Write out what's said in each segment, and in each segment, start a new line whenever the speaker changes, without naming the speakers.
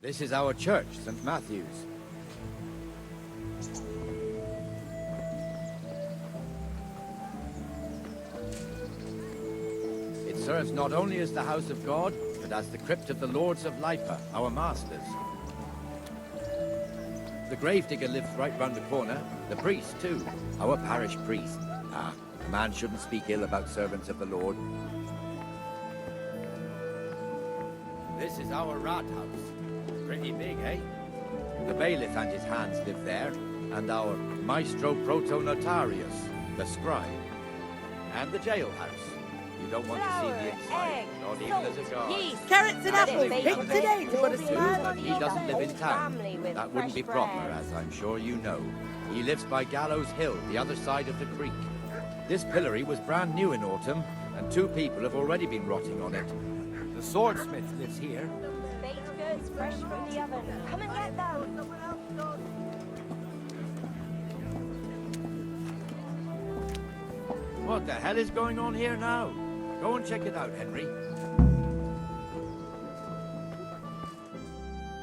This is our church, St. Matthew's. It serves not only as the house of God, but as the crypt of the Lords of Lipa, our masters. The gravedigger lives right round the corner. The priest, too. Our parish priest. Ah, a man shouldn't speak ill about servants of the Lord. This is our rat house. Pretty big, eh? The bailiff and his hands live there, and our maestro proto-notarius, the scribe. And the jailhouse. You don't want to see the inside, not even as a guard.
Carrots and apples picked today to put a smile on
He
your
doesn't live in
face.
town. That wouldn't be proper, as I'm sure you know. He lives by Gallows Hill, the other side of the creek. This pillory was brand new in autumn, and 2 people have already been rotting on it. The swordsmith lives here.
Baked goods fresh from the oven. Come and get them.
What the hell is going on here now? Go and check it out, Henry.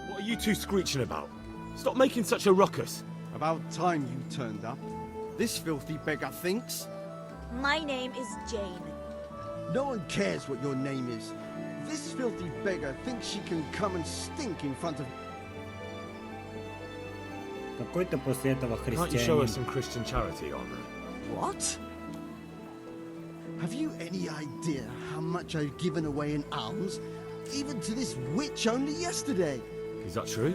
What are you two screeching about? Stop making such a ruckus.
About time you turned up. This filthy beggar thinks.
My name is Jane.
No one cares what your name is. This filthy beggar thinks she can come and stink in front of...
Какой ты после этого
Can't you show us
христианин?
some Christian charity, Armour?
What? Have you any idea how much I've given away in alms? Even to this witch only yesterday.
Is that true?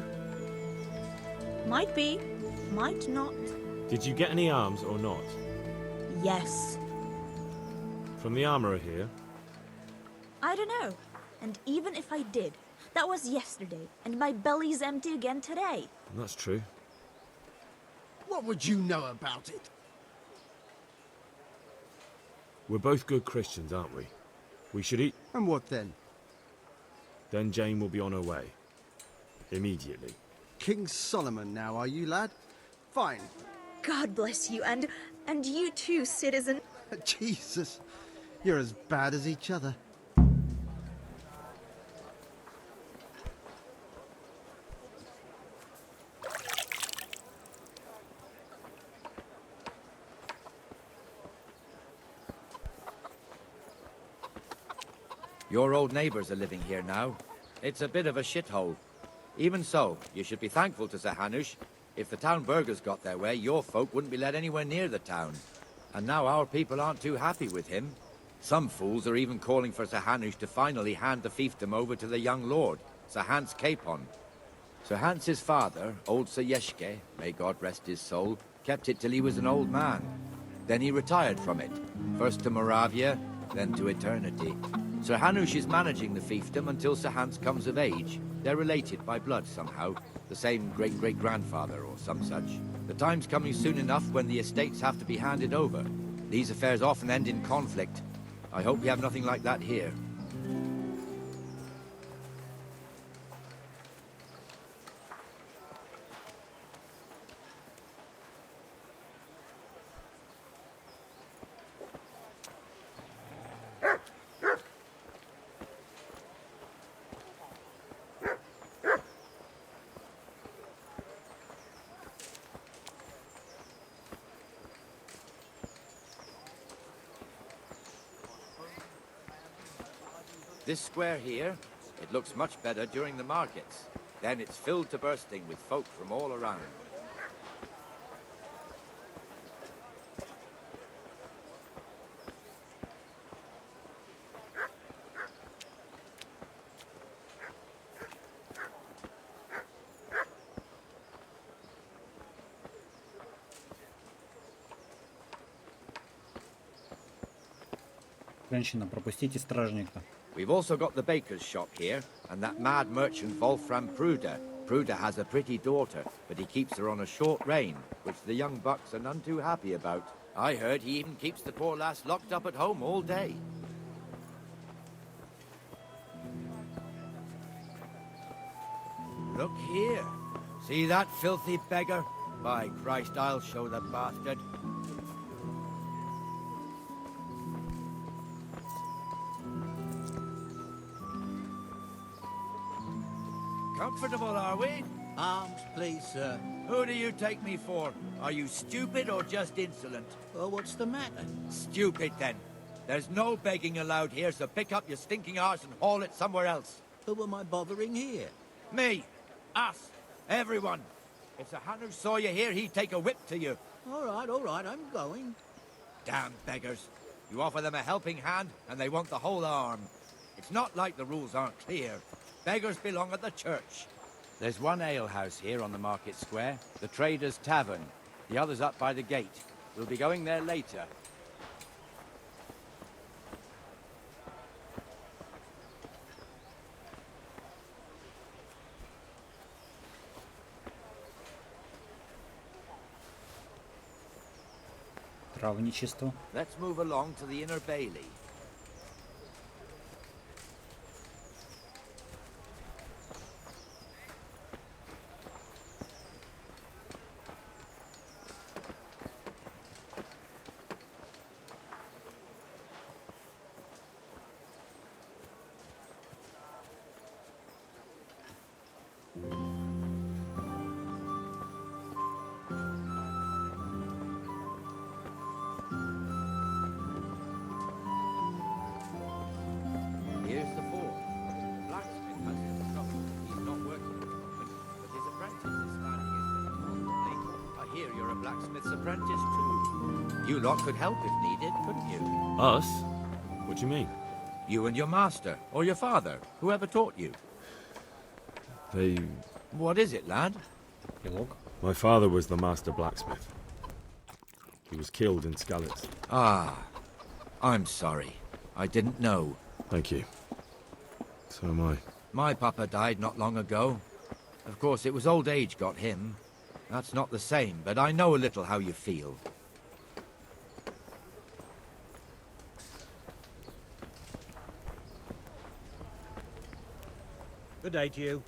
Might be, might not.
Did you get any alms or not?
Yes.
From the armourer here?
I don't know. And even if I did, that was yesterday, and my belly's empty again today.
That's true.
What would you know about it?
We're both good Christians, aren't we? We should eat.
And what then?
Then Jane will be on her way. Immediately.
King Solomon now, are you, lad? Fine.
God bless you, and you too, citizen.
Jesus, you're as bad as each other.
Your old neighbours are living here now. It's a bit of a shithole. Even so, you should be thankful to Sir Hanush. If the town burghers got their way, your folk wouldn't be let anywhere near the town. And now our people aren't too happy with him. Some fools are even calling for Sir Hanush to finally hand the fiefdom over to the young lord, Sir Hans Capon. Sir Hans's father, old Sir Yeshke, may God rest his soul, kept it till he was an old man. Then he retired from it, first to Moravia, then to eternity. Sir Hanush is managing the fiefdom until Sir Hans comes of age. They're related by blood somehow, the same great-great-grandfather or some such. The time's coming soon enough when the estates have to be handed over. These affairs often end in conflict. I hope we have nothing like that here. This square here, it looks much better during the markets. Then it's filled to bursting with folk from all around.
Женщина, пропустите стражника.
We've also got the baker's shop here, and that mad merchant Wolfram Pruder. Pruder has a pretty daughter, but he keeps her on a short rein, which the young bucks are none too happy about. I heard he even keeps the poor lass locked up at home all day. Look here. See that filthy beggar? By Christ, I'll show the bastard. Comfortable, are we?
Arms, please, sir.
Who do you take me for? Are you stupid or just insolent?
Well, what's the matter?
Stupid, then. There's no begging allowed here, so pick up your stinking arse and haul it somewhere else.
Who am I bothering here?
Me. Us. Everyone. If Sir Hanush saw you here, he'd take a whip to you.
All right, I'm going.
Damn beggars. You offer them a helping hand, and they want the whole arm. It's not like the rules aren't clear. Beggars belong at the church. There's one alehouse here on the market square, the Trader's Tavern. The other's up by the gate. We'll be going there later.
Травничество.
Let's move along to the inner bailey. Here's the ford. The blacksmith has his trouble. He's not working at the moment, but his apprentice is standing in for him constantly. I hear you're a blacksmith's apprentice too. You lot could help if needed, couldn't you?
Us? What do you mean?
You and your master, or your father, whoever taught you.
They...
What is it, lad?
Пилок.
My father was the master blacksmith. He was killed in Skalitz.
Ah, I'm sorry. I didn't know.
Thank you. So am I.
My papa died not long ago. Of course, it was old age got him. That's not the same, but I know a little how you feel.
Good day to you.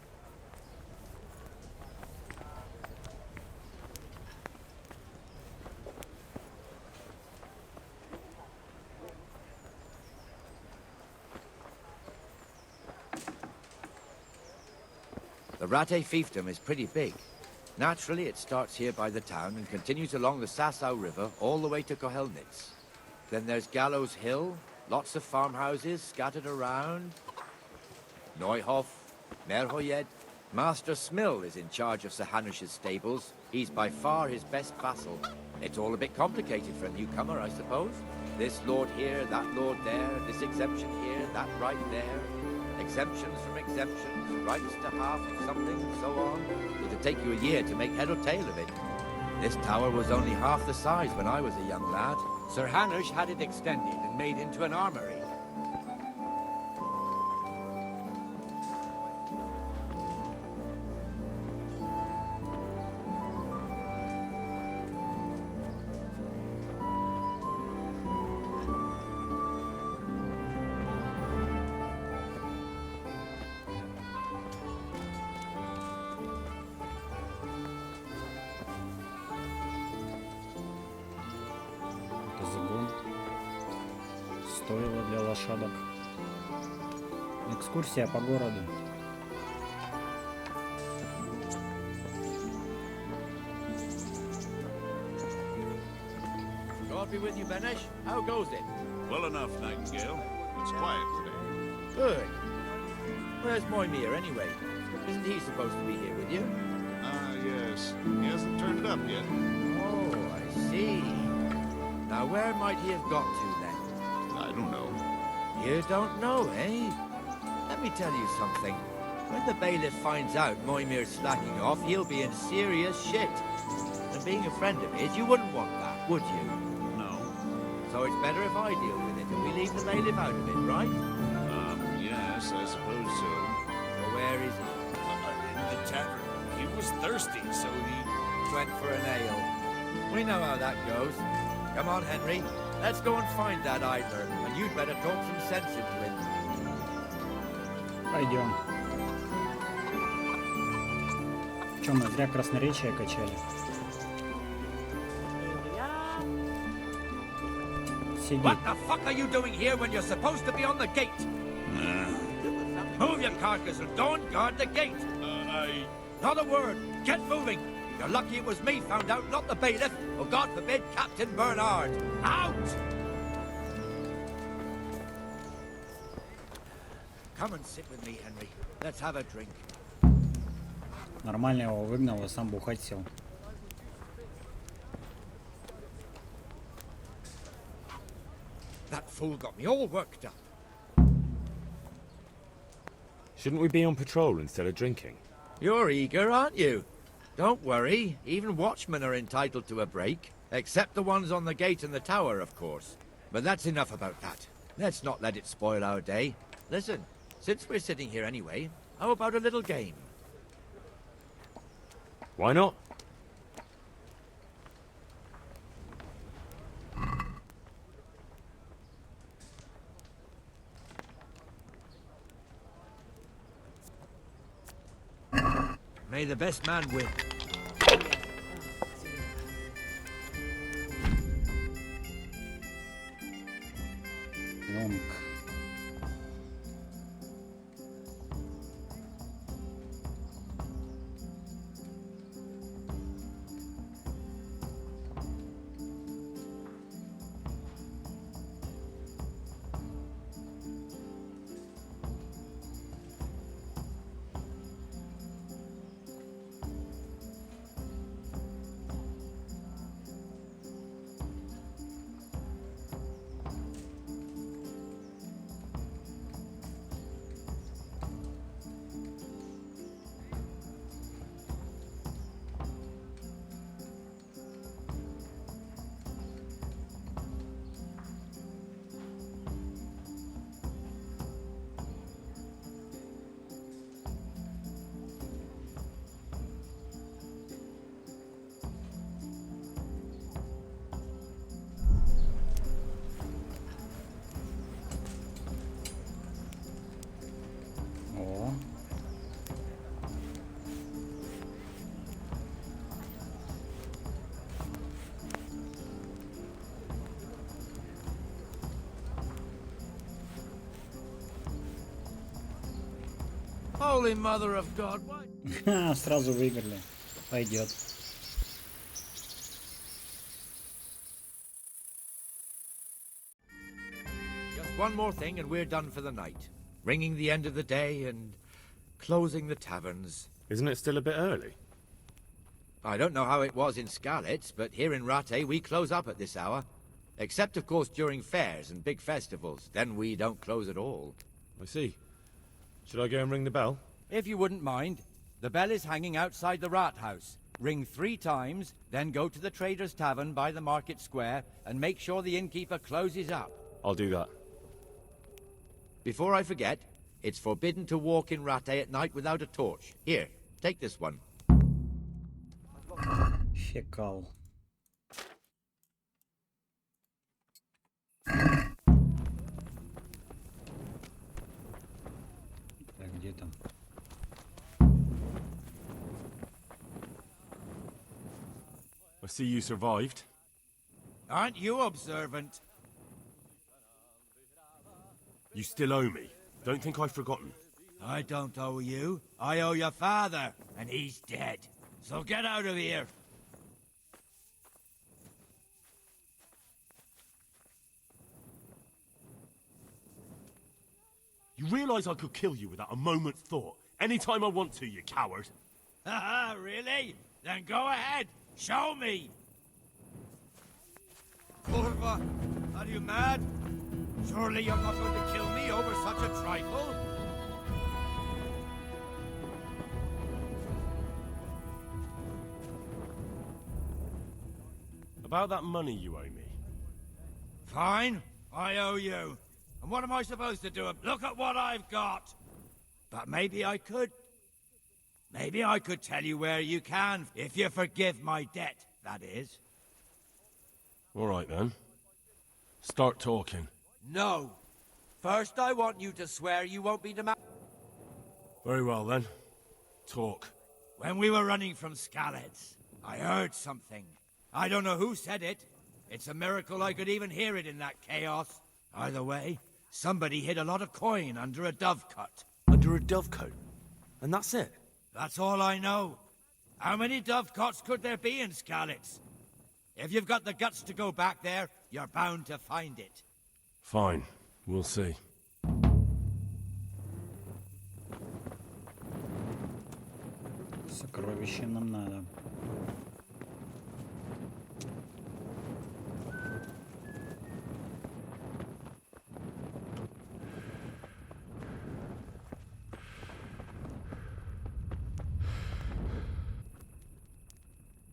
The Rate fiefdom is pretty big. Naturally, it starts here by the town and continues along the Sasau River all the way to Kohelnitz. Then there's Gallows Hill, lots of farmhouses scattered around. Neuhof, Merhoyed. Master Smill is in charge of Sir Hanush's stables. He's by far his best vassal. It's all a bit complicated for a newcomer, I suppose. This lord here, that lord there, this exemption here, that right there. Exemptions from exemptions, rights to half of something, so on. It'd take you a year to make head or tail of it. This tower was only half the size when I was a young lad. Sir Hanush had it extended and made into an armory.
Это загон. Стойло для лошадок. Экскурсия по городу.
God be with you, Benesh. How goes it?
Well enough, Nightingale. It's quiet today.
Good. Where's Moimir, anyway? Isn't he supposed to be here with you?
Ah, yes. He hasn't turned up yet.
Oh, I see. Now, where might he have got to, then?
I don't know.
You don't know, eh? Let me tell you something. When the bailiff finds out Moimir's slacking off, he'll be in serious shit. And being a friend of his, you wouldn't want that, would you?
No.
So it's better if I deal with it and we leave the bailiff out of it, right?
Yes, I suppose so.
So where is he?
In the tavern. He was thirsty, so he...
Went for an ale. We know how that goes. Come on, Henry. Let's go and find that idler, and you'd better talk some sense into him.
Пойдем. Че, мы зря красноречие качали? Сидит.
What the fuck are you doing here when you're supposed to be on the gate? Move your carcass and go and guard the gate.
mate.
Not a word. Get moving. You're lucky it was me found out, not the bailiff, or God forbid, Captain Bernard. Out! Come and sit with me, Henry. Let's have a drink.
Нормально его выгнал и сам бухать сел.
That fool got me all worked up.
Shouldn't we be on patrol instead of drinking?
You're eager, aren't you? Don't worry. Even watchmen are entitled to a break. Except the ones on the gate and the tower, of course. But that's enough about that. Let's not let it spoil our day. Listen, since we're sitting here anyway, how about a little game?
Why not?
May the best man win.
Лонг. О.
Holy Mother of God, why?
Ха, сразу выиграли. Пойдет.
Just one more thing and we're done for the night. Ringing the end of the day and closing the taverns.
Isn't it still a bit early?
I don't know how it was in Skalitz, but here in Rattay we close up at this hour. Except, of course, during fairs and big festivals. Then we don't close at all.
I see. Should I go and ring the bell?
If you wouldn't mind, the bell is hanging outside the rat house. Ring 3 times, then go to the Trader's Tavern by the market square and make sure the innkeeper closes up.
I'll do that.
Before I forget, it's forbidden to walk in Rattay at night without a torch. Here, take this one.
Фекал. Так, где там?
I see you survived.
Aren't you observant?
You still owe me. Don't think I've forgotten.
I don't owe you. I owe your father, and he's dead. So get out of here.
You realise I could kill you without a moment's thought. Anytime I want to, you coward.
Haha, really? Then go ahead. Show me. Kurva, are you mad? Surely you're not going to kill me over such a trifle?
About that money you owe me.
Fine, I owe you. And what am I supposed to do? Look at what I've got. But maybe I could. Maybe I could tell you where you can, if you forgive my debt, that is.
All right, then. Start talking.
No. First, I want you to swear you won't be
Very well, then. Talk.
When we were running from Skalitz, I heard something. I don't know who said it. It's a miracle I could even hear it in that chaos. Either way, somebody hid a lot of coin under a dovecote.
Under a dovecote? And that's it?
That's all I know. How many dovecots could there be in Skalitz? If you've got the guts to go back there, you're bound to find it.
Fine. We'll see.
Сокровища нам надо.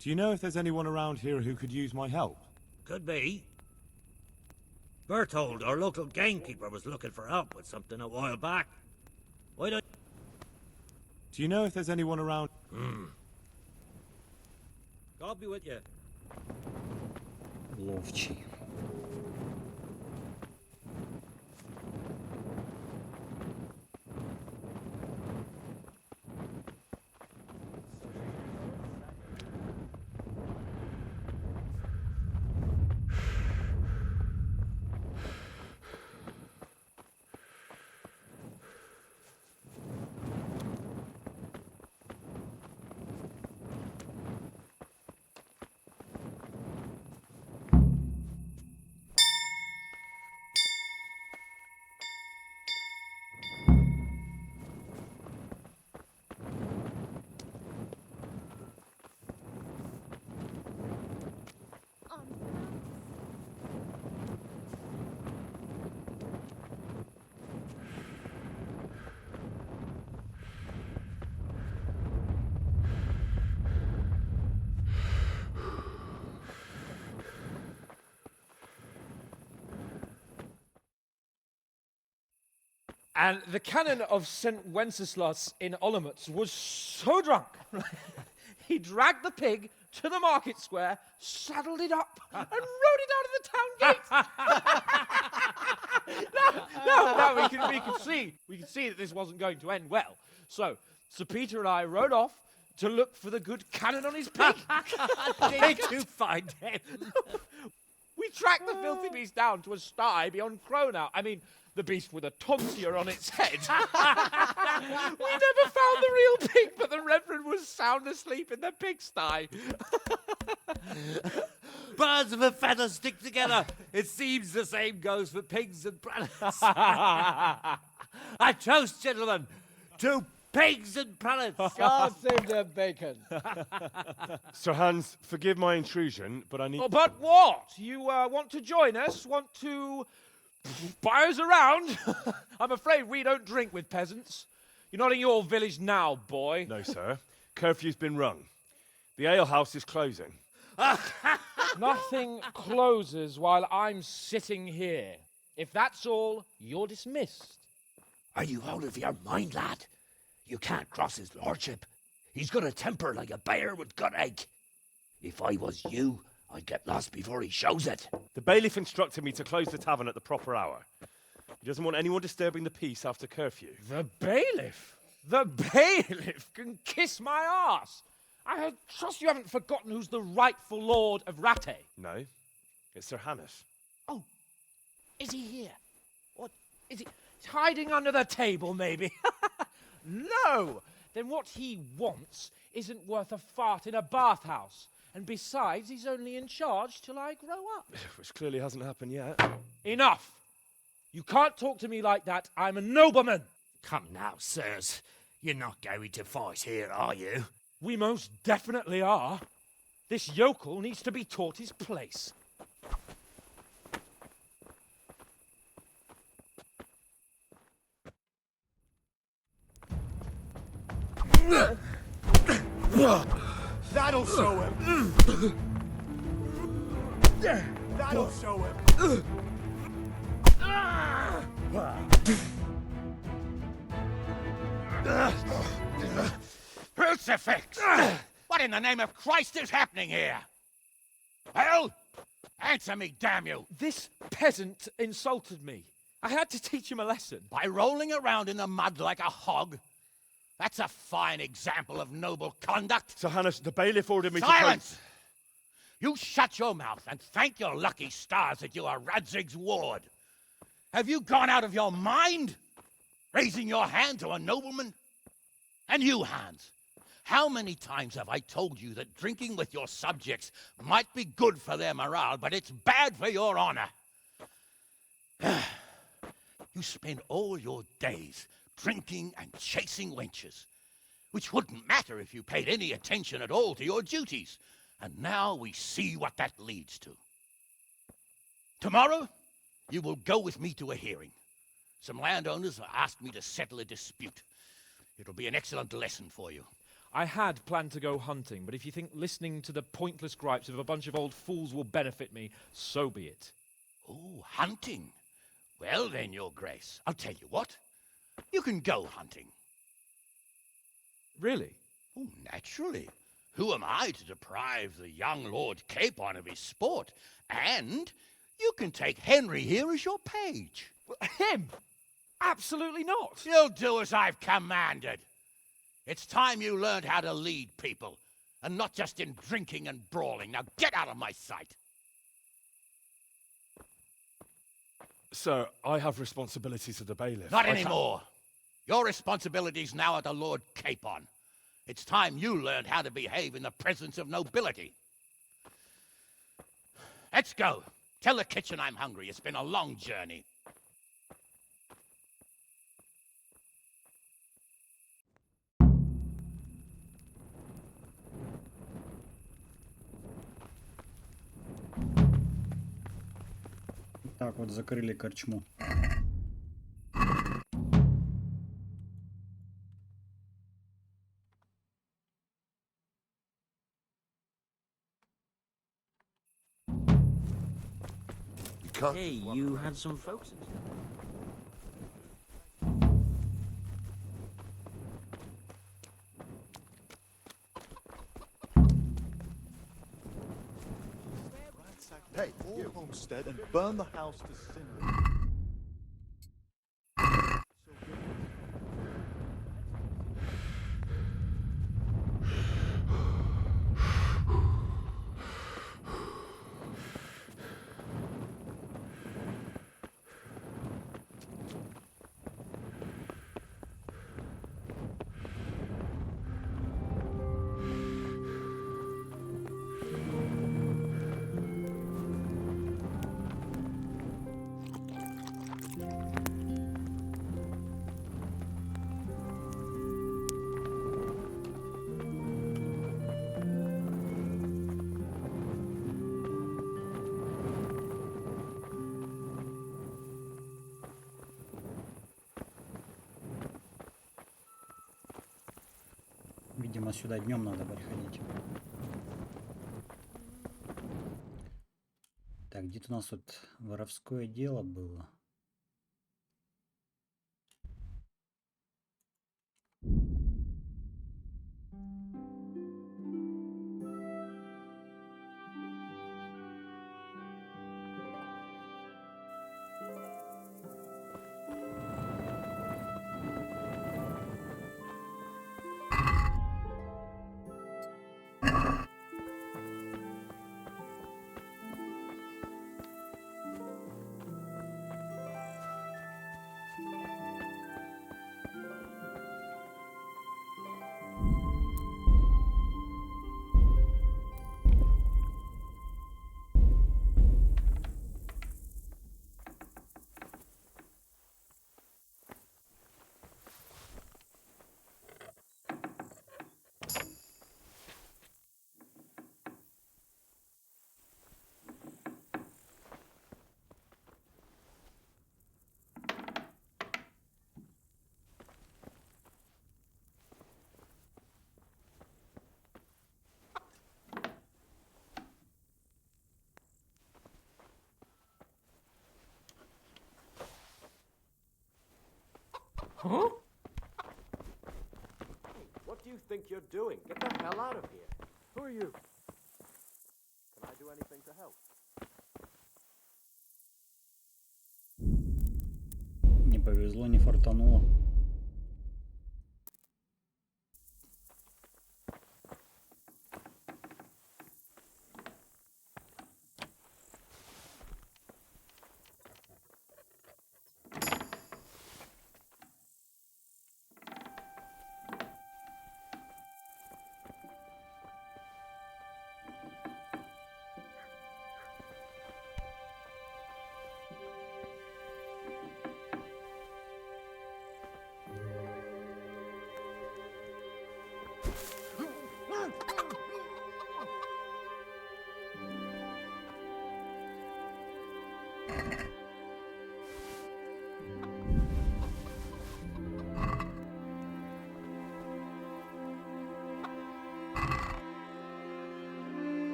Do you know if there's anyone around here who could use my help?
Could be. Berthold, our local gamekeeper, was looking for help with something a while back. Why don't...
Do you know if there's anyone around?
God be with you.
Ловчий.
And the canon of St. Wenceslas in Olomouc was so drunk, he dragged the pig to the market square, saddled it up, and rode it out of the town gate. No, we can see that this wasn't going to end well. So Sir Peter and I rode off to look for the good canon on his pig.
Did you find him?
We tracked the filthy beast down to a sty beyond Cronau. I mean, the beast with a tonsure on its head. We never found the real pig, but the Reverend was sound asleep in the pigsty.
Birds of a feather stick together. It seems the same goes for pigs and planets. I toast, gentlemen, to pigs and planets.
God save the bacon.
Sir Hans, forgive my intrusion, but I need...
Oh, but what? You want to join us? Want to buy us around? I'm afraid we don't drink with peasants. You're not in your village now, boy.
No, sir. Curfew's been rung. The alehouse is closing.
Nothing closes while I'm sitting here. If that's all, you're dismissed.
Are you out of your mind, lad? You can't cross his lordship. He's got a temper like a bear with gut ache. If I was you, I'd get lost before he shows it.
The bailiff instructed me to close the tavern at the proper hour. He doesn't want anyone disturbing the peace after curfew.
The bailiff? The bailiff can kiss my arse. I trust you haven't forgotten who's the rightful lord of Ratte.
No, it's Sir Hannes.
Oh, is he here? What, is he hiding under the table, maybe? No! Then what he wants isn't worth a fart in a bathhouse. And besides, he's only in charge till I grow up.
Which clearly hasn't happened yet.
Enough! You can't talk to me like that. I'm a nobleman.
Come now, sirs. You're not going to fight here, are you?
We most definitely are. This yokel needs to be taught his place.
That'll show him. That'll show him.
Crucifix! What in the name of Christ is happening here? Well, answer me, damn you!
This peasant insulted me. I had to teach him a lesson.
By rolling around in the mud like a hog? That's a fine example of noble conduct.
Sir Hannes, the bailiff ordered me
Silence!
to...
You shut your mouth and thank your lucky stars that you are Radzig's ward. Have you gone out of your mind? Raising your hand to a nobleman? And you, Hans, How many times have I told you that drinking with your subjects might be good for their morale, but it's bad for your honor? You spend all your days drinking and chasing wenches, which wouldn't matter if you paid any attention at all to your duties. And now we see what that leads to. Tomorrow, you will go with me to a hearing. Some landowners have asked me to settle a dispute. It'll be an excellent lesson for you.
I had planned to go hunting, but if you think listening to the pointless gripes of a bunch of old fools will benefit me, so be it.
Oh, hunting. Well then, Your Grace, I'll tell you what. You can go hunting.
Really?
Oh, naturally. Who am I to deprive the young Lord Capon of his sport? And you can take Henry here as your page.
Him? Absolutely not.
You'll do as I've commanded. It's time you learned how to lead people, and not just in drinking and brawling. Now get out of my sight.
Sir, I have responsibilities of the bailiff.
Not anymore. Your responsibilities now are the Lord Capon. It's time you learned how to behave in the presence of nobility. Let's go. Tell the kitchen I'm hungry. It's been a long journey.
Так вот, закрыли корчму.
Hey, you had some folks in town.
Hey, you homestead and burn the house to cinder.
Видимо, сюда днем надо приходить. Так, где-то у нас вот воровское дело было.
Huh? What do you think you're doing? Get the hell out of here. Who are you? Can I do anything to help?
Не повезло, не фартануло.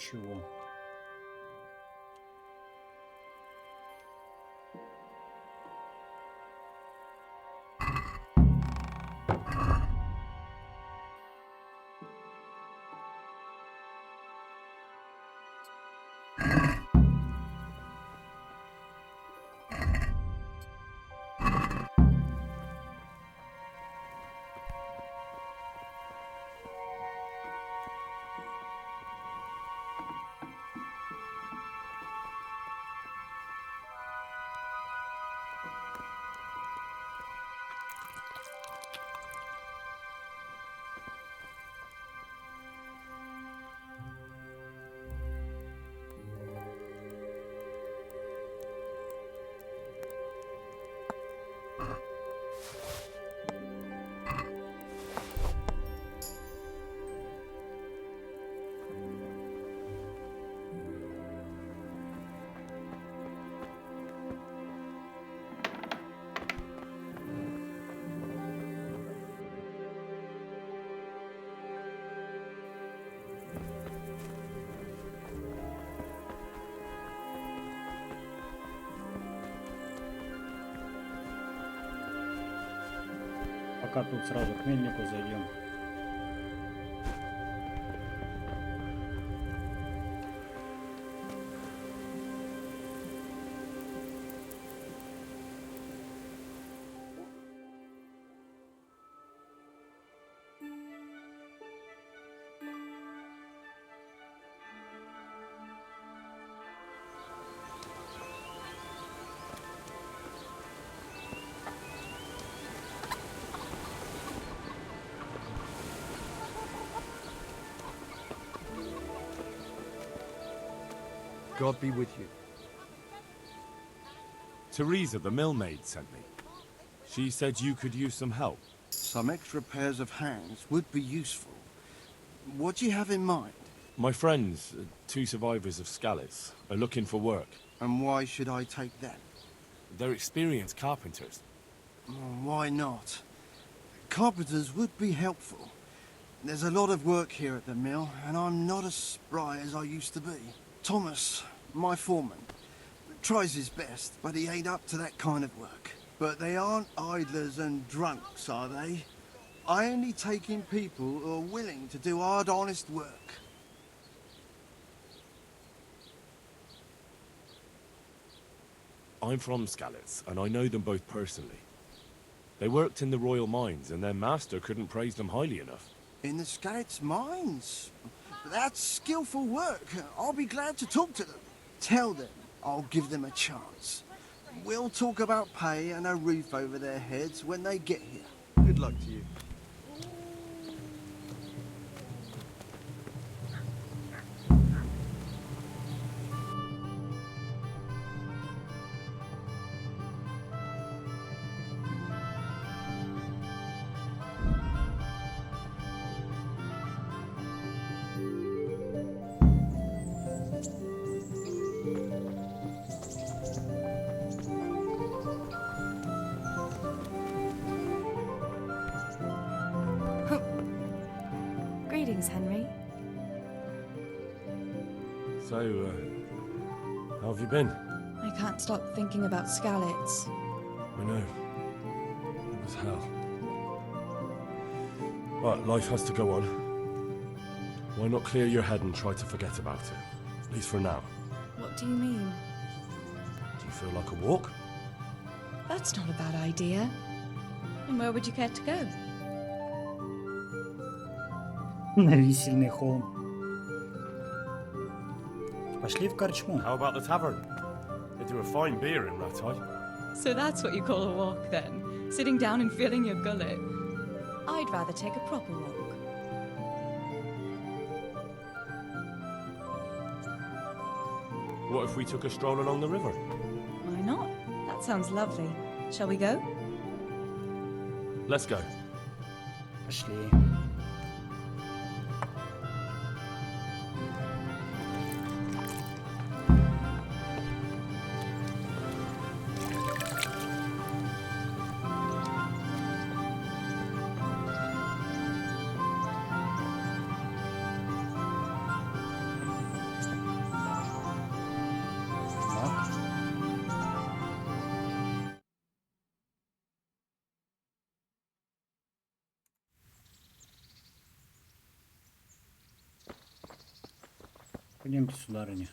Чего? Пока тут сразу к мельнику зайдем.
God be with you.
Teresa, the millmaid, sent me. She said you could use some help.
Some extra pairs of hands would be useful. What do you have in mind?
My friends, 2 survivors of Scalitz, are looking for work.
And why should I take them?
They're experienced carpenters.
Why not? Carpenters would be helpful. There's a lot of work here at the mill, and I'm not as spry as I used to be. Thomas, my foreman, tries his best, but he ain't up to that kind of work. But they aren't idlers and drunks, are they? I only take in people who are willing to do hard, honest work.
I'm from Scalitz, and I know them both personally. They worked in the royal mines, and their master couldn't praise them highly enough.
In the Scalitz mines? That's skillful work. I'll be glad to talk to them. Tell them I'll give them a chance. We'll talk about pay and a roof over their heads when they get here.
Good luck to you.
Greetings, Henry.
So, how have you been?
I can't stop thinking about Scalitz.
I know. It was hell. But life has to go on. Why not clear your head and try to forget about it? At least for now.
What do you mean?
Do you feel like a walk?
That's not a bad idea. And where would you care to go?
На висельный холм. Пошли в корчму.
How about the tavern? They do a fine beer in Radciga.
So that's what you call a walk, then? Sitting down and filling your gullet? I'd rather take a proper walk.
What if we took a stroll along the river?
Why not? That sounds lovely. Shall we go?
Let's go.
Пошли. Пойдемте, сударыня.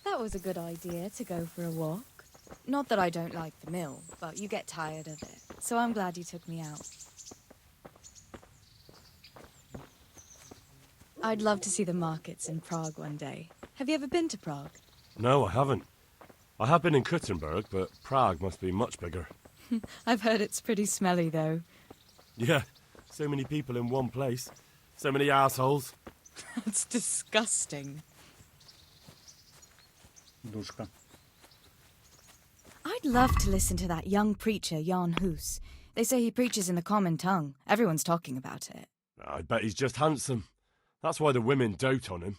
That was a good idea to go for a walk. Not that I don't like the mill, but you get tired of it. So I'm glad you took me out. I'd love to see the markets in Prague one day. Have you ever been to Prague?
No, I haven't. I have been in Kuttenberg, but Prague must be much bigger.
I've heard it's pretty smelly, though.
Yeah, so many people in one place. So many assholes.
That's disgusting.
Душка.
I'd love to listen to that young preacher, Jan Hus. They say he preaches in the common tongue. Everyone's talking about it.
I bet he's just handsome. That's why the women dote on him.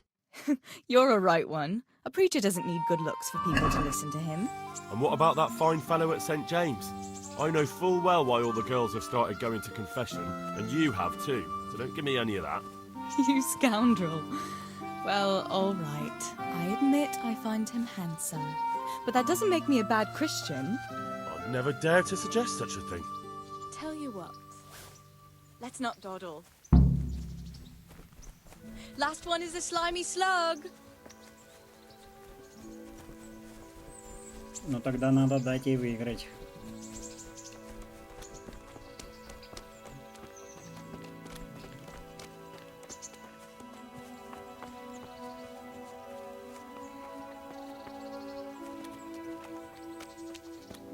You're a right one. A preacher doesn't need good looks for people to listen to him.
And what about that fine fellow at St. James? I know full well why all the girls have started going to confession, and you have too, so don't give me any of that.
You scoundrel. Well, all right. I admit I find him handsome. But that doesn't make me a bad Christian.
I'd never dare to suggest such a thing.
Tell you what. Let's not dawdle. Last one is a slimy slug.
Ну тогда надо дать ей выиграть.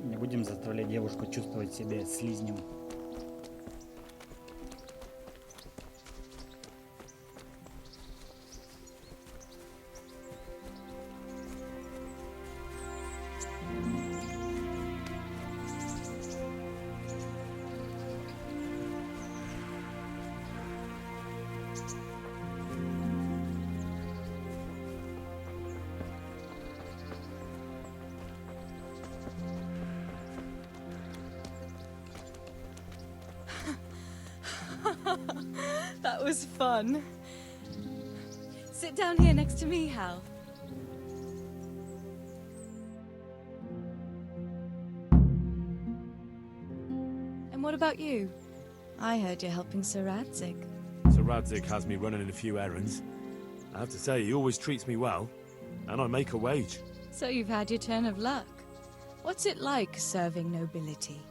Не будем заставлять девушку чувствовать себя слизнем.
That was fun. Sit down here next to me, Hal. And what about you? I heard you're helping Sir Radzik.
Sir Radzik has me running in a few errands. I have to say, he always treats me well, and I make a wage.
So you've had your turn of luck. What's it like serving nobility?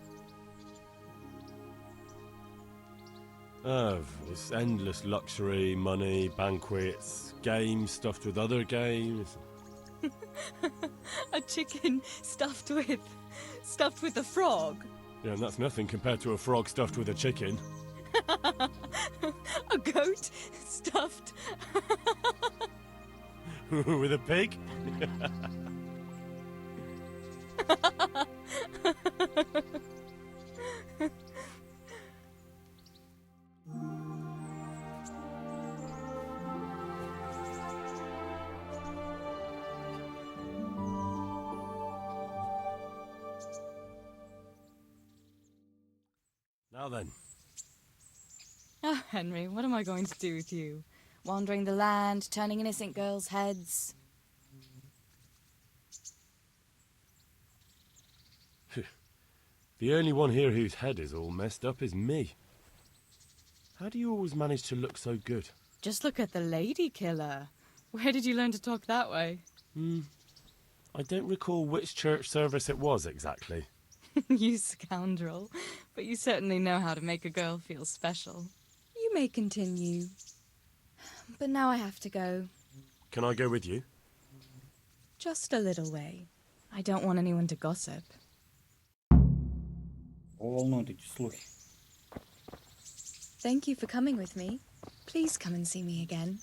It's endless luxury, money, banquets, games stuffed with other games.
A chicken stuffed with a frog?
Yeah, and that's nothing compared to a frog stuffed with a chicken.
A goat stuffed
with a pig? Now then.
Oh, Henry, what am I going to do with you? Wandering the land, turning innocent girls' heads.
The only one here whose head is all messed up is me. How do you always manage to look so good?
Just look at the lady killer. Where did you learn to talk that way?
I don't recall which church service it was exactly.
You scoundrel. But you certainly know how to make a girl feel special. You may continue. But now I have to go.
Can I go with you?
Just a little way. I don't want anyone to gossip.
Волнуют эти слухи.
Thank you for coming with me. Please come and see me again.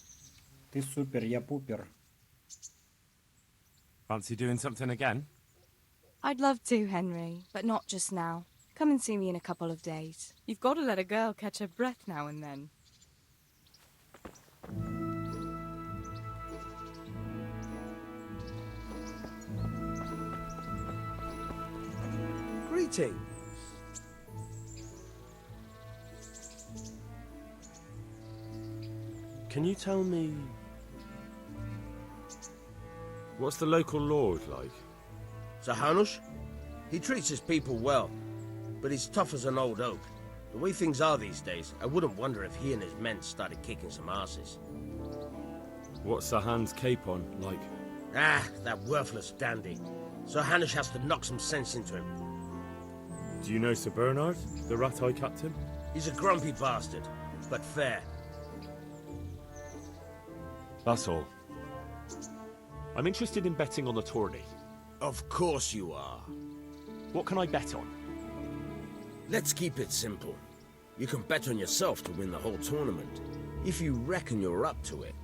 Ты супер, я пупер.
Fancy doing something again?
I'd love to, Henry, but not just now. Come and see me in a couple of days. You've got to let a girl catch her breath now and then.
Greetings.
Can you tell me... what's the local lord like?
Sir Hanush? He treats his people well.
but he's tough as an old oak. The way things are these days, I wouldn't wonder if he and his men started kicking some asses.
What's Sir Hans' cape on, like?
Ah, that worthless dandy. Sir Hanush has to knock some sense into him.
Do you know Sir Bernard, the Rat-Eye captain?
He's a grumpy bastard, but fair.
That's all. I'm interested in betting on the tourney.
Of course you are.
What can I bet on?
Let's keep it simple. You can bet on yourself to win the whole tournament, if you reckon you're up to it.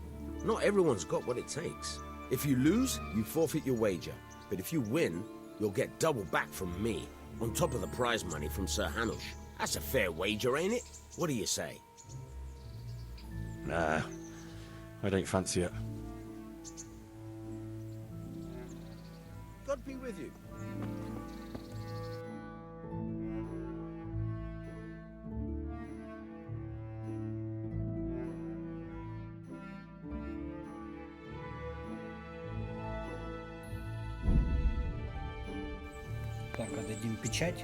Not everyone's got what it takes. If you lose, you forfeit your wager. But if you win, you'll get double back from me, on top of the prize money from Sir Hanush. That's a fair wager, ain't it? What do you say?
Nah, I don't fancy it.
God be with you.
Так, отдадим печать.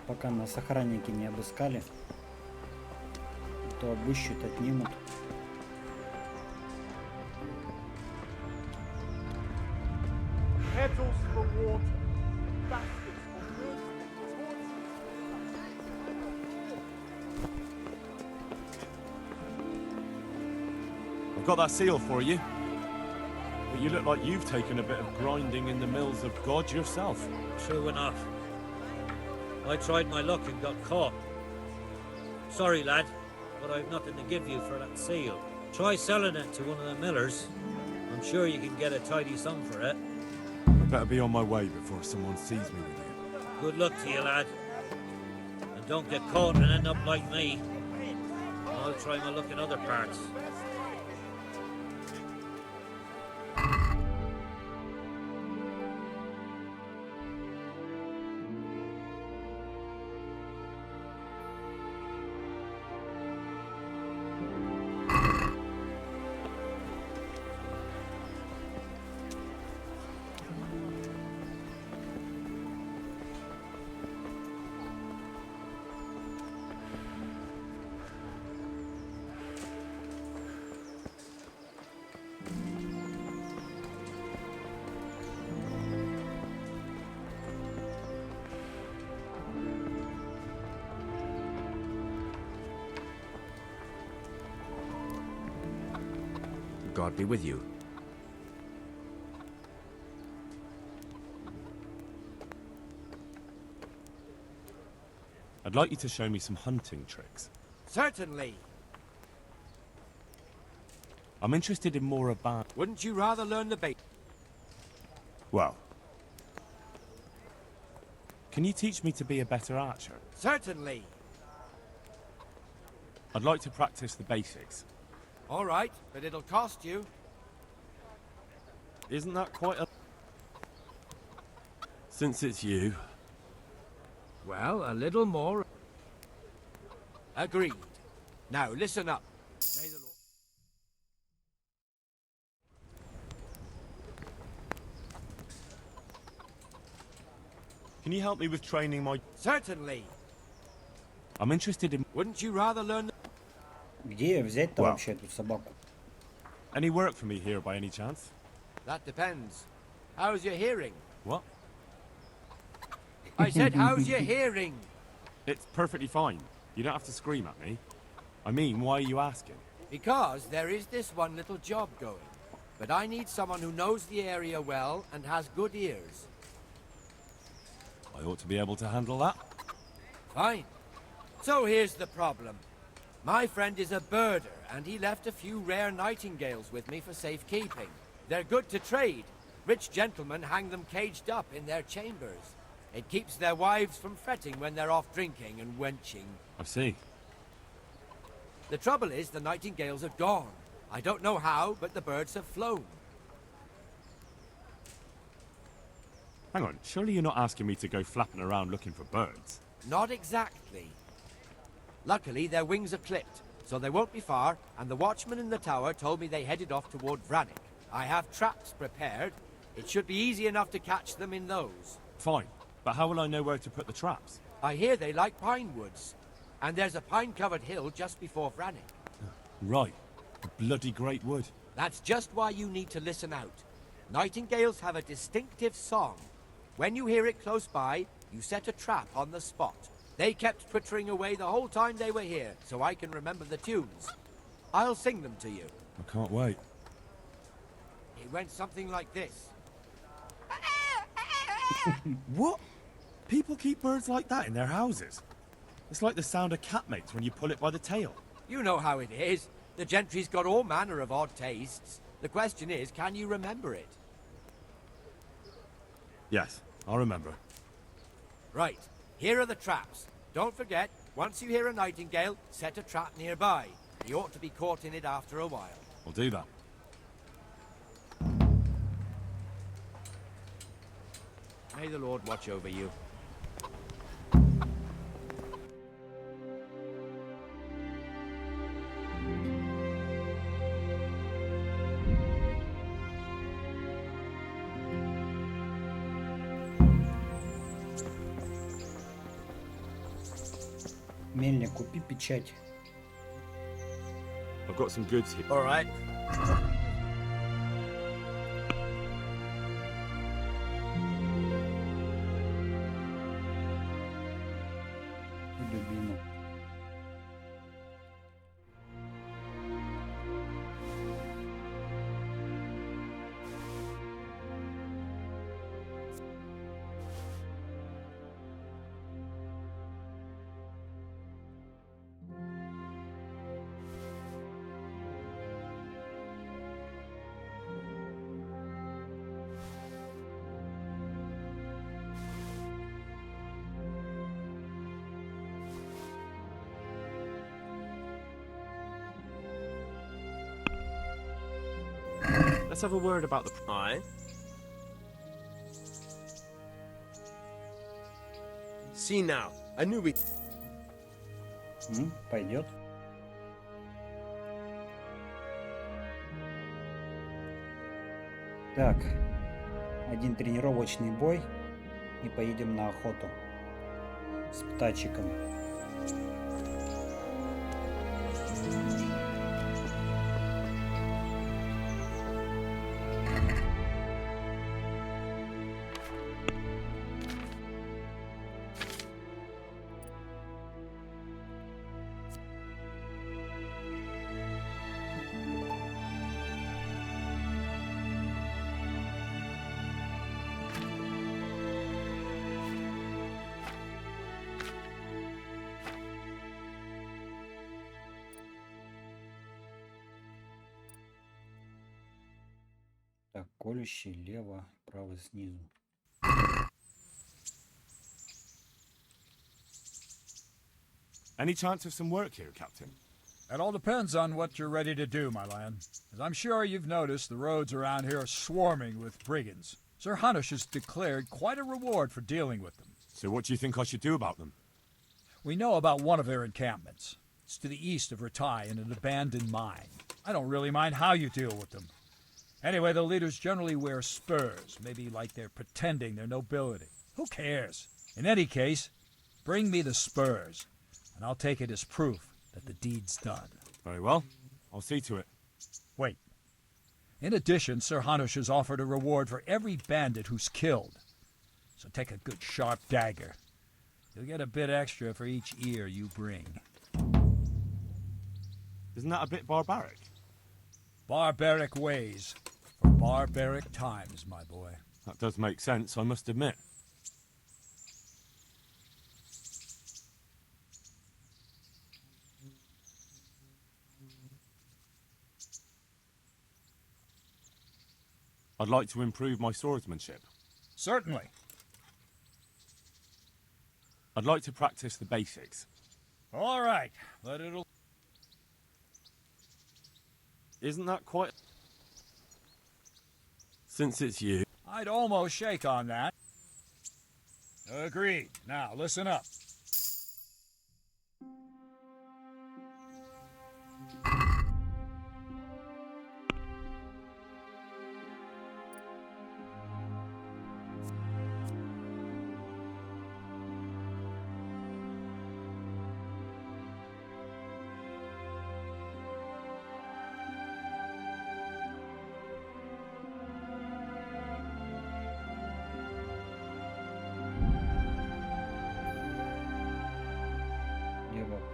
Пока нас охранники не обыскали, то обыщут, отнимут.
Kettles for water, baskets for goods,
I've got that seal for you. But you look like you've taken a bit of grinding in the mills of God yourself.
True enough. I tried my luck and got caught. Sorry, lad, but I've nothing to give you for that seal. Try selling it to one of the millers. I'm sure you can get a tidy sum for it.
I better be on my way before someone sees me with you.
Good luck to you, lad. And don't get caught and end up like me. I'll try my luck in other parts.
God be with you.
I'd like you to show me some hunting tricks.
Certainly.
I'm interested in more about...
Wouldn't you rather learn the bait?
Well... Can you teach me to be a better archer?
Certainly.
I'd like to practice the basics.
All right, but it'll cost you.
Isn't that quite a... Since it's you...
Well, a little more. Agreed. Now, listen up. May the Lord...
Can you help me with training my...
Certainly.
I'm interested in...
Wouldn't you rather learn the...
Где взять-то вообще эту собаку?
Any work for me here by any chance?
That depends. How's your hearing?
What?
I said, how's your hearing?
It's perfectly fine. You don't have to scream at me. I mean, why are you asking?
Because there is this one little job going. But I need someone who knows the area well and has good ears.
I ought to be able to handle that.
Fine. So here's the problem. My friend is a birder, and he left a few rare nightingales with me for safekeeping. They're good to trade. Rich gentlemen hang them caged up in their chambers. It keeps their wives from fretting when they're off drinking and wenching.
I see.
The trouble is, the nightingales are gone. I don't know how, but the birds have flown.
Hang on, surely you're not asking me to go flapping around looking for birds?
Not exactly. Luckily, their wings are clipped, so they won't be far, and the watchman in the tower told me they headed off toward Vranik. I have traps prepared. It should be easy enough to catch them in those.
Fine, but how will I know where to put the traps?
I hear they like pine woods, and there's a pine-covered hill just before Vranik.
Right, a bloody great wood.
That's just why you need to listen out. Nightingales have a distinctive song. When you hear it close by, you set a trap on the spot. They kept twittering away the whole time they were here, so I can remember the tunes. I'll sing them to you.
I can't wait.
It went something like this.
What? People keep birds like that in their houses? It's like the sound a cat makes when you pull it by the tail.
You know how it is. The gentry's got all manner of odd tastes. The question is, can you remember it?
Yes, I'll remember.
Right, here are the traps. Don't forget, once you hear a nightingale, set a trap nearby. He ought to be caught in it after a while.
I'll do that.
May the Lord watch over you.
Мельник, купи печать.
I've got some goods here.
All right.
Любимый.
Let's have a word about the...
Aye. See now, I knew we...
Пойдет. Так, один тренировочный бой и поедем на охоту с птачиком. Так, колющий лево, право снизу.
Any chance of some work here, Captain?
It all depends on what you're ready to do, my lad. As I'm sure you've noticed, the roads around here are swarming with brigands. Sir Hanush has declared quite a reward for dealing with them.
So what do you think I should do about them?
We know about one of their encampments. It's to the east of Ratai in an abandoned mine. I don't really mind how you deal with them. Anyway, the leaders generally wear spurs, maybe like they're pretending they're nobility. Who cares? In any case, bring me the spurs, and I'll take it as proof that the deed's done.
Very well. I'll see to it.
Wait. In addition, Sir Hanush has offered a reward for every bandit who's killed. So take a good sharp dagger. You'll get a bit extra for each ear you bring.
Isn't that a bit barbaric?
Barbaric ways for barbaric times, my boy.
That does make sense, I must admit. I'd like to improve my swordsmanship.
Certainly.
I'd like to practice the basics.
All right, but it'll...
Isn't that quite... Since it's you...
I'd almost shake on that. Agreed. Now, listen up.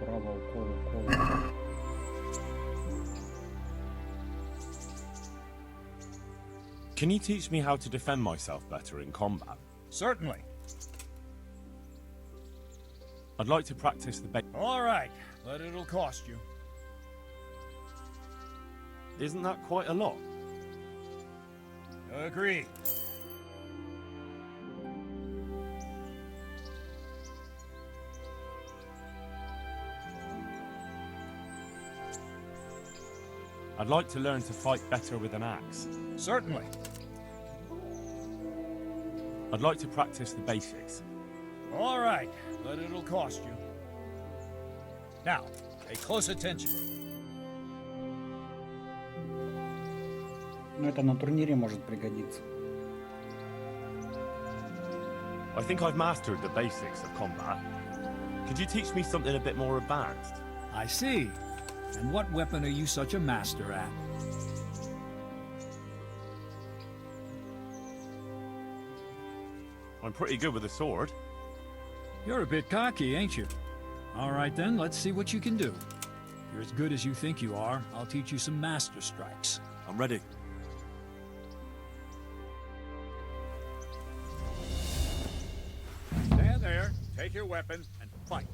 Право, укол.
Can you teach me how to defend myself better in combat?
Certainly.
I'd like to practice the
All right, but it'll cost you.
Isn't that quite a lot?
Agreed.
I'd like to learn to fight better with an axe.
Certainly.
I'd like to practice the basics.
All right, but it'll cost you. Now, pay close attention.
Ну, это на турнире может пригодиться.
I think I've mastered the basics of combat. Could you teach me something a bit more advanced?
I see. And what weapon are you such a master at?
I'm pretty good with a sword.
You're a bit cocky, ain't you? All right then, let's see what you can do. If you're as good as you think you are, I'll teach you some master strikes.
I'm ready.
Stand there, take your weapon, and fight.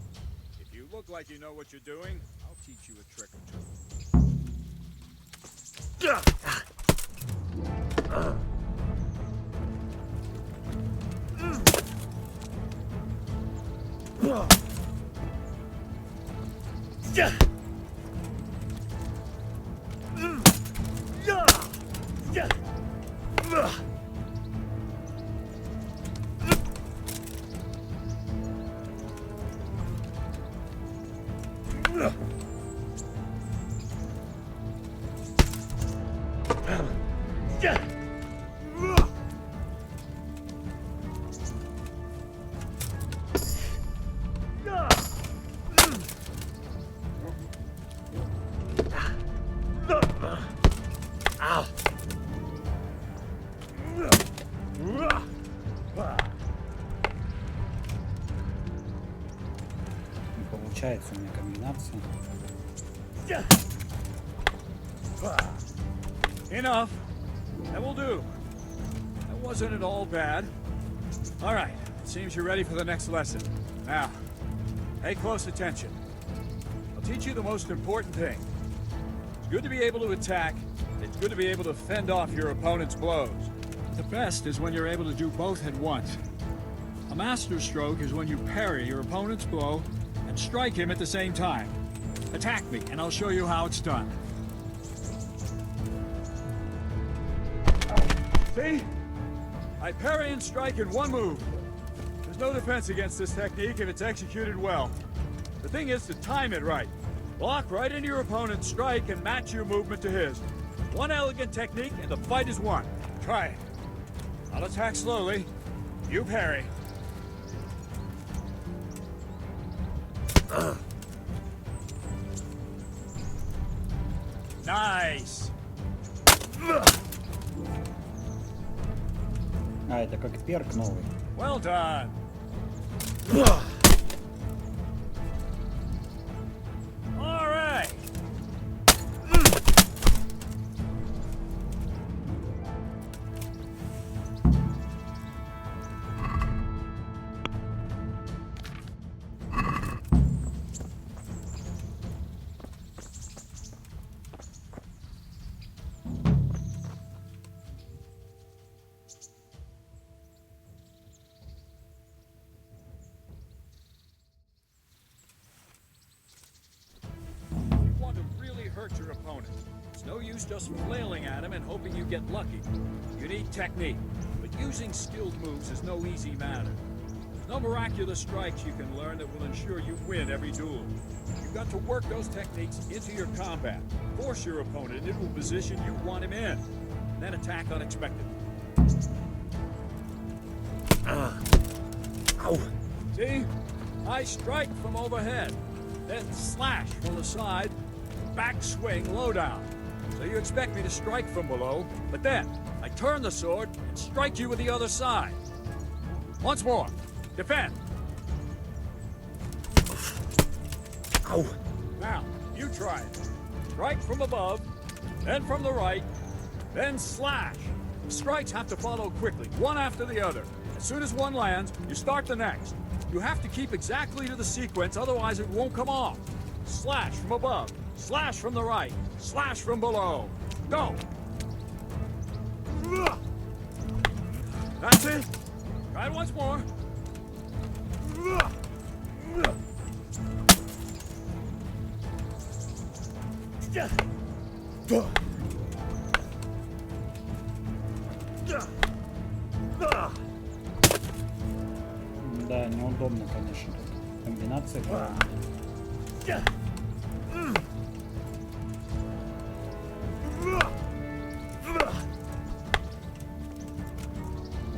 If you look like you know what you're doing, I'll teach you a trick or two.
Не получается у меня комбинация.
Enough. That will do. That wasn't at all bad. All right, it seems you're ready for the next lesson. Now, pay close attention. I'll teach you the most important thing. It's good to be able to attack. It's good to be able to fend off your opponent's blows. The best is when you're able to do both at once. A master stroke is when you parry your opponent's blow and strike him at the same time. Attack me, and I'll show you how it's done. See? I parry and strike in one move. There's no defense against this technique if it's executed well. The thing is to time it right. Block right into your opponent's strike and match your movement to his. One elegant technique and the fight is won. Try it. I'll attack slowly. You parry. Nice.
А, это как перк новый.
Well done. All right. Hurt your opponent. It's no use just flailing at him and hoping you get lucky. You need technique, but using skilled moves is no easy matter. There's no miraculous strikes you can learn that will ensure you win every duel. You've got to work those techniques into your combat, force your opponent into a position you want him in, and then attack unexpectedly.
Ow.
See? I strike from overhead, then slash from the side, back swing low down. So you expect me to strike from below, but then I turn the sword and strike you with the other side. Once more. Defend.
Ow.
Now, you try it. Strike from above, then from the right, then slash. Strikes have to follow quickly, one after the other. As soon as one lands, you start the next. You have to keep exactly to the sequence, otherwise it won't come off. Slash from above, slash from the right, slash from below. Go! That's it. Try it once more.
Да, неудобно, конечно. Комбинации.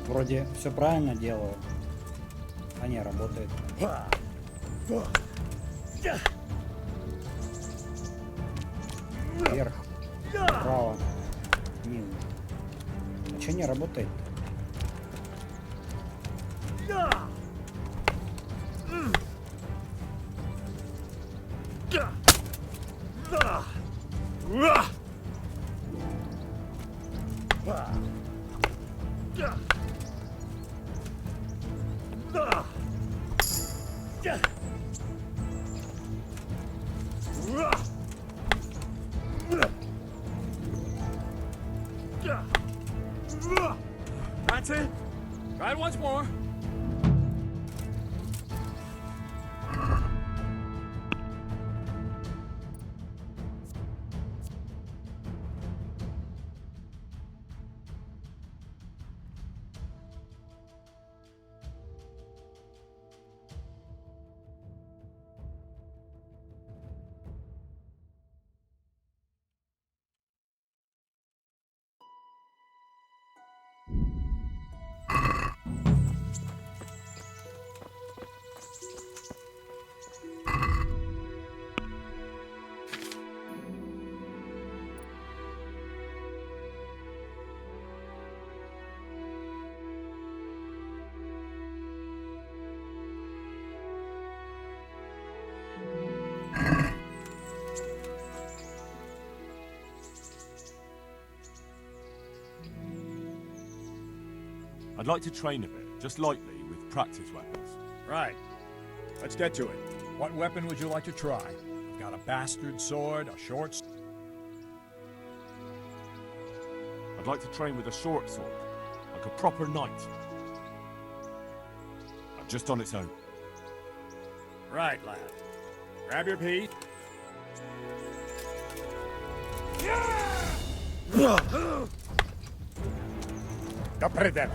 Вроде все правильно делаю, а не работает. Вверх, вправо, ниже. А что не работает?
That's it. Try it once more.
I'd like to train a bit, just lightly, with practice weapons.
Right. Let's get to it. What weapon would you like to try? I've got a bastard sword, a short...
I'd like to train with a short sword, like a proper knight. Just on its own.
Right, lad. Grab your piece. Da prendere.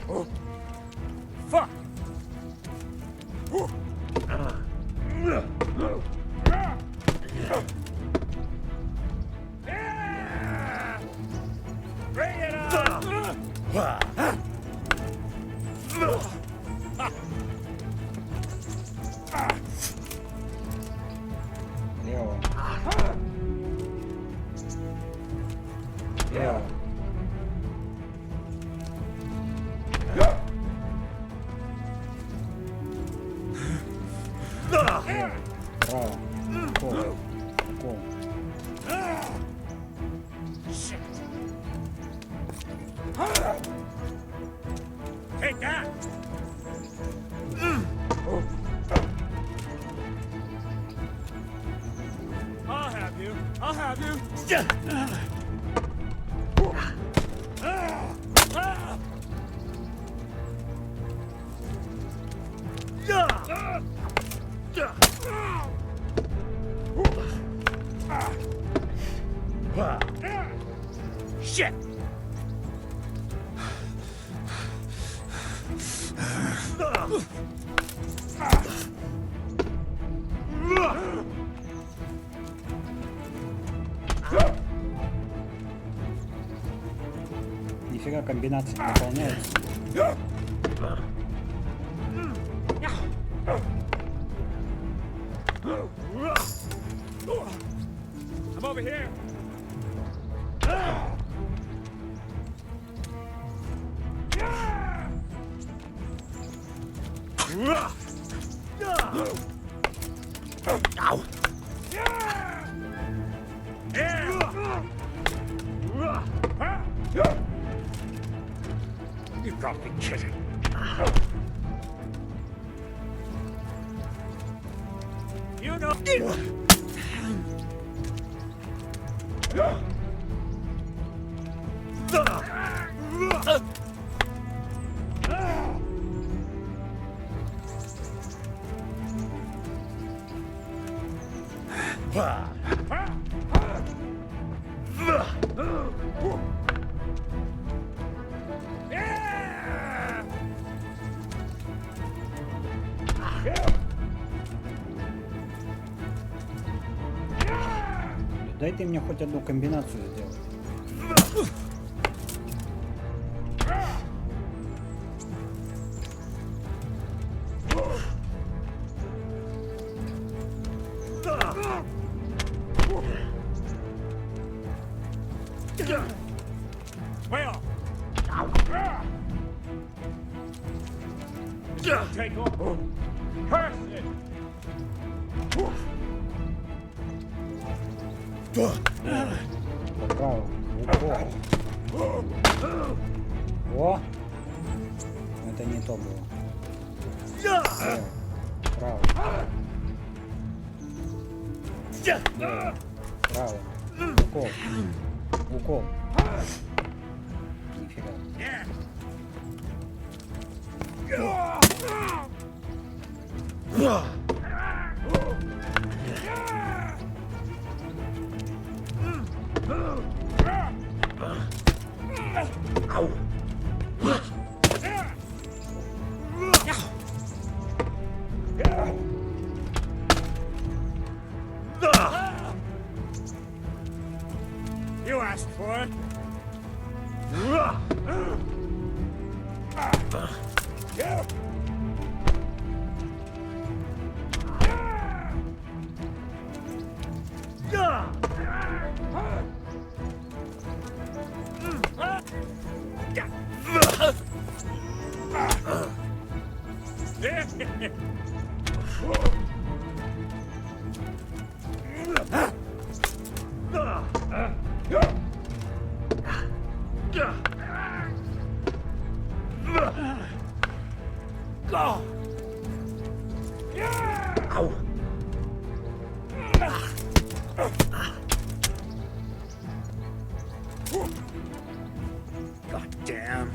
Oh. Fuck. Bring it on.
Лево. Лево. Право. Такого. Такого.
Take that. I'll have you. I'll have you. Shit.
Нифига комбинации не выполняются.
I'm over here.
You got me kidding. You know.
Дай ты мне хоть одну комбинацию сделать.
Take off. Curse it.
Право. О! Это не то было. Право. Право. Право. Укол. Укол. Нифига.
You asked for it. God damn.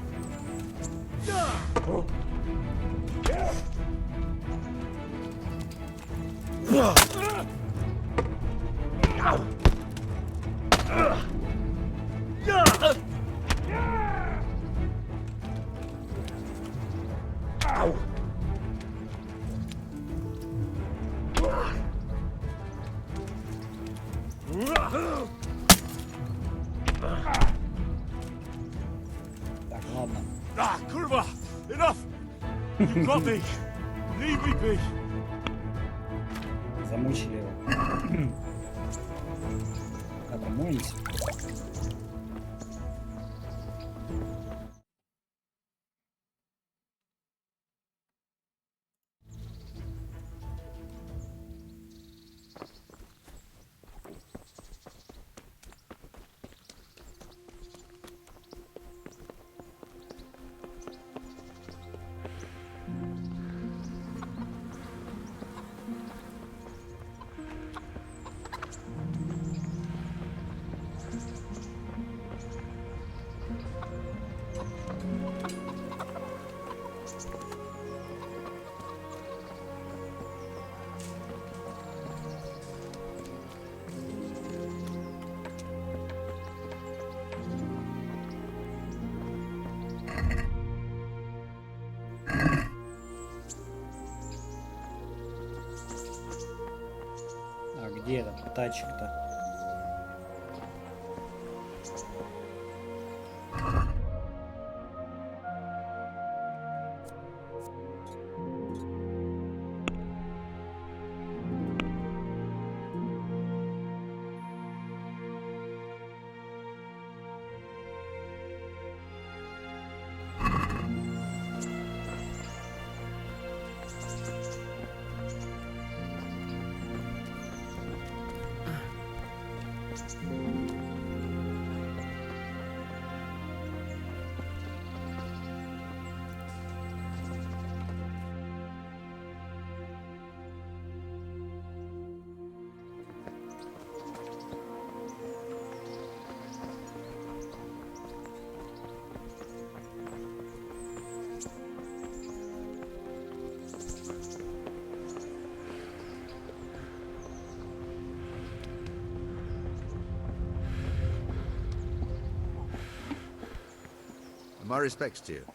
Так, ладно.
Ah, kurva! Enough! You got me! Leave me be!
Замучили его. Пока помоемся. А где этот тачик-то?
My respects to you.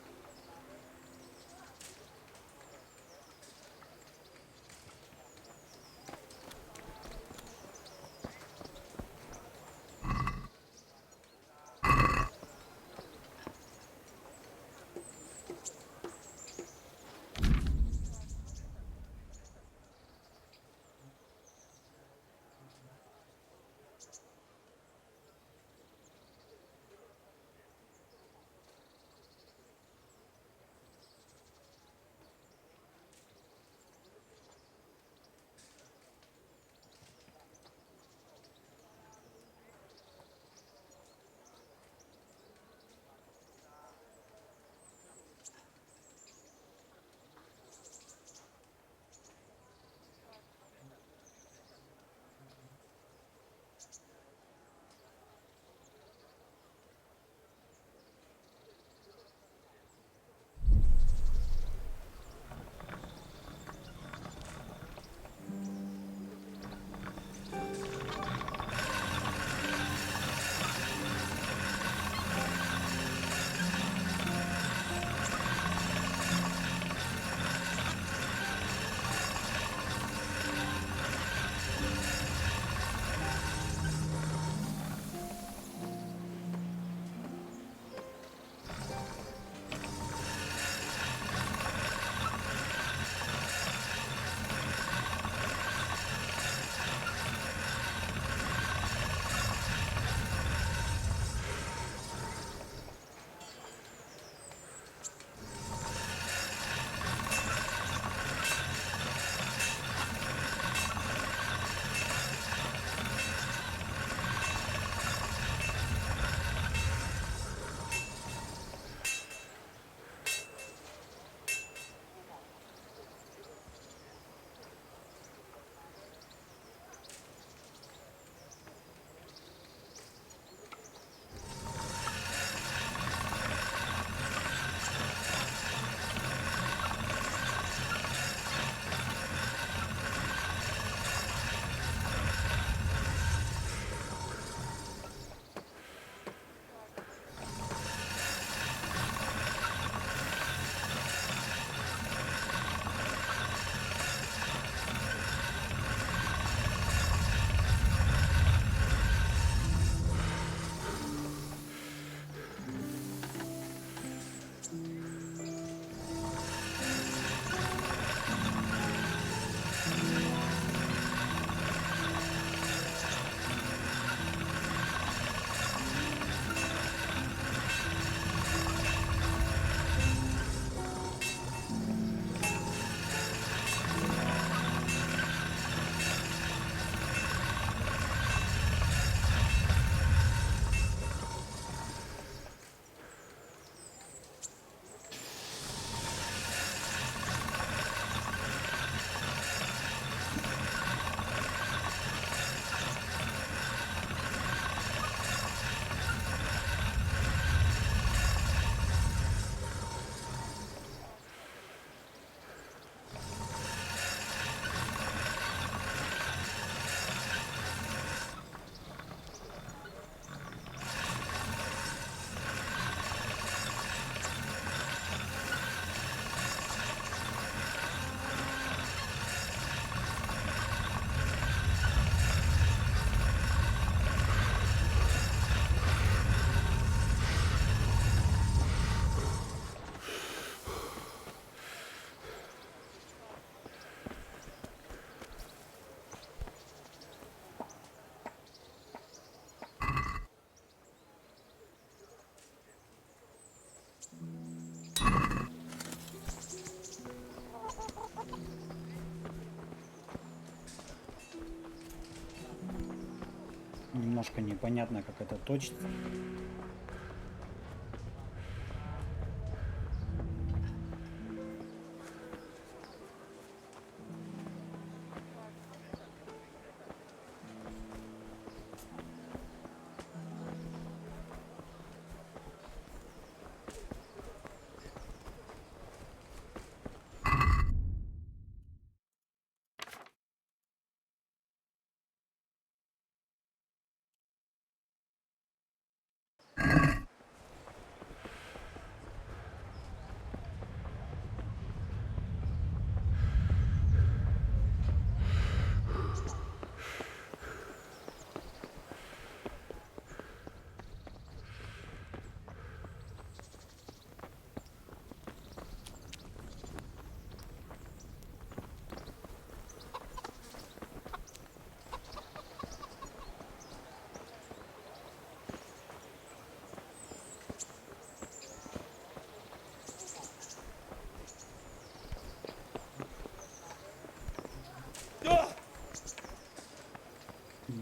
Немножко непонятно, как это точно.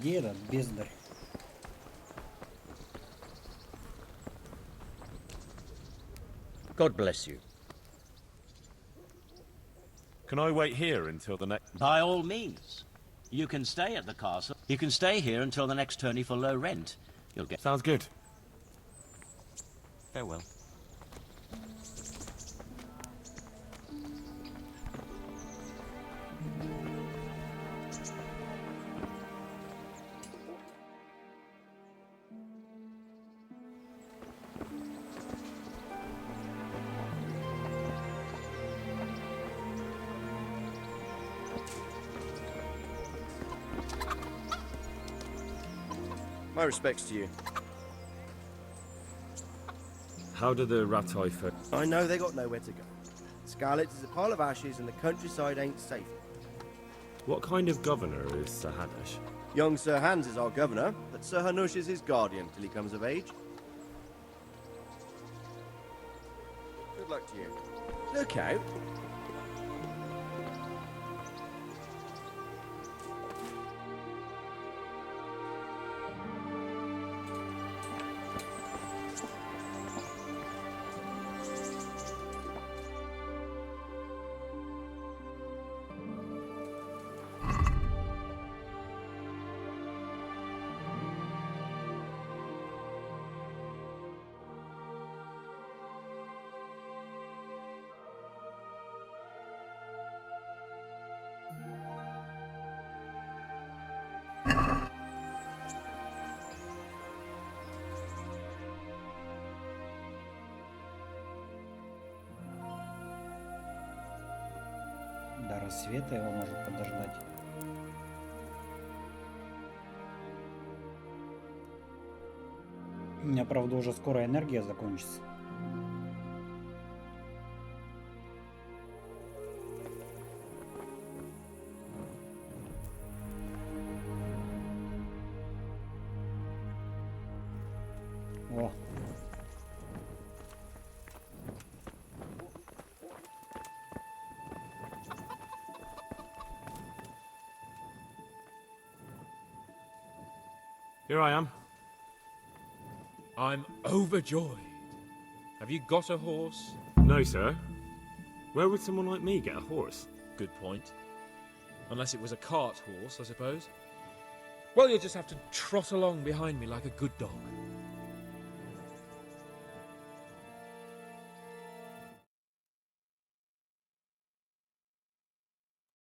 Где этот бездарь?
God bless you.
Can I wait here until the next...
By all means. You can stay at the castle. You can stay here until the next tourney for low rent. You'll get...
Sounds good.
Farewell.
My respects to you.
How do the Ratai folk...
I know they got nowhere to go. Scarlet is a pile of ashes and the countryside ain't safe.
What kind of governor is Sir Hanush?
Young Sir Hans is our governor, but Sir Hanush is his guardian till he comes of age. Good luck to you. Look out.
До рассвета его может подождать. У меня, правда, уже скоро энергия закончится. О.
Here I am.
I'm overjoyed. Have you got a horse?
No, sir. Where would someone like me get a horse?
Good point. Unless it was a cart horse, I suppose. Well, you'll just have to trot along behind me like a good dog.